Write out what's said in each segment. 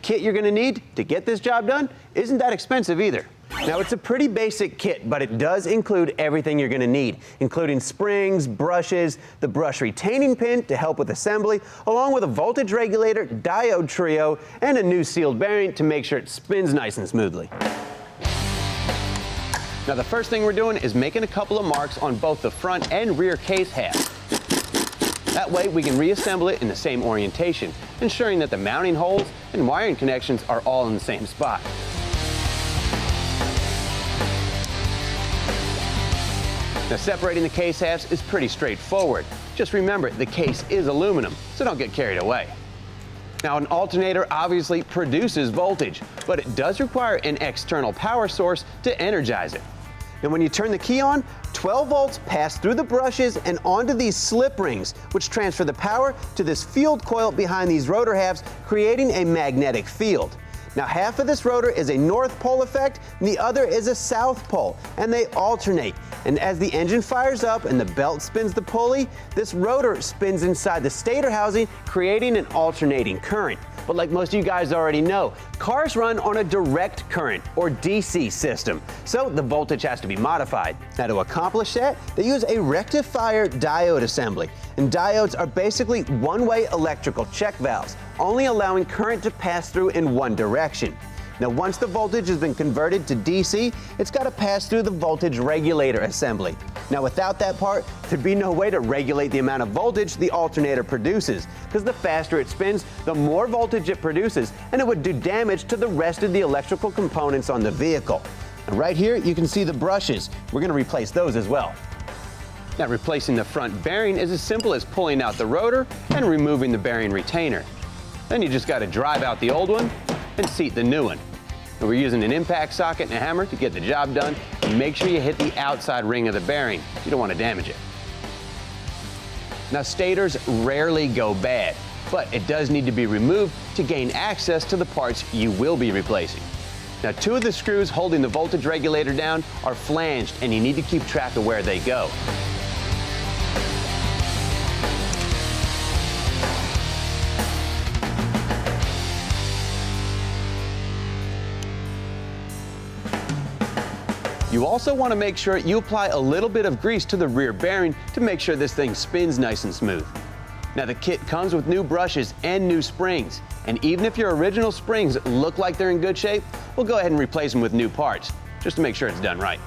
kit you're going to need to get this job done isn't that expensive either. Now, it's a pretty basic kit, but it does include everything you're going to need, including springs, brushes, the brush retaining pin to help with assembly, along with a voltage regulator, diode trio, and a new sealed bearing to make sure it spins nice and smoothly. Now, the first thing we're doing is making a couple of marks on both the front and rear case halves. That way, we can reassemble it in the same orientation, ensuring that the mounting holes and wiring connections are all in the same spot. Now, separating the case halves is pretty straightforward. Just remember, the case is aluminum, so don't get carried away. Now, an alternator obviously produces voltage, but it does require an external power source to energize it. And when you turn the key on, 12 volts pass through the brushes and onto these slip rings, which transfer the power to this field coil behind these rotor halves, creating a magnetic field. Now, half of this rotor is a north pole effect, and the other is a south pole, and they alternate. And as the engine fires up and the belt spins the pulley, this rotor spins inside the stator housing, creating an alternating current. But like most of you guys already know, cars run on a direct current, or DC system, so the voltage has to be modified. Now, to accomplish that, they use a rectifier diode assembly. And diodes are basically one-way electrical check valves, only allowing current to pass through in one direction. Now, once the voltage has been converted to DC, it's got to pass through the voltage regulator assembly. Now, without that part, there'd be no way to regulate the amount of voltage the alternator produces, because the faster it spins, the more voltage it produces, and it would do damage to the rest of the electrical components on the vehicle. And right here, you can see the brushes. We're going to replace those as well. Now, replacing the front bearing is as simple as pulling out the rotor and removing the bearing retainer. Then you just got to drive out the old one and seat the new one. And we're using an impact socket and a hammer to get the job done. And make sure you hit the outside ring of the bearing. You don't want to damage it. Now, stators rarely go bad, but it does need to be removed to gain access to the parts you will be replacing. Now, 2 of the screws holding the voltage regulator down are flanged, and you need to keep track of where they go. You also want to make sure you apply a little bit of grease to the rear bearing to make sure this thing spins nice and smooth. Now, the kit comes with new brushes and new springs, and even if your original springs look like they're in good shape, we'll go ahead and replace them with new parts, just to make sure it's done right.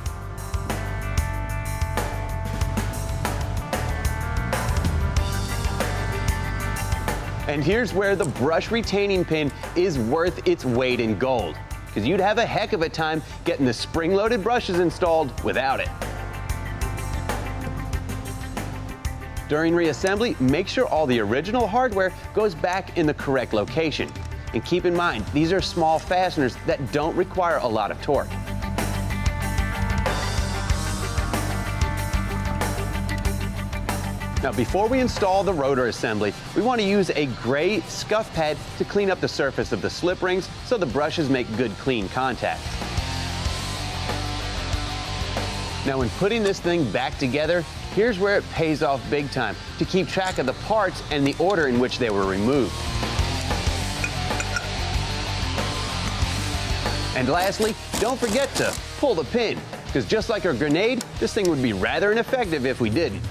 And here's where the brush retaining pin is worth its weight in gold, because you'd have a heck of a time getting the spring-loaded brushes installed without it. During reassembly, make sure all the original hardware goes back in the correct location. And keep in mind, these are small fasteners that don't require a lot of torque. Now, before we install the rotor assembly, we want to use a gray scuff pad to clean up the surface of the slip rings so the brushes make good, clean contact. Now, when putting this thing back together, here's where it pays off big time to keep track of the parts and the order in which they were removed. And lastly, don't forget to pull the pin, because just like a grenade, this thing would be rather ineffective if we didn't.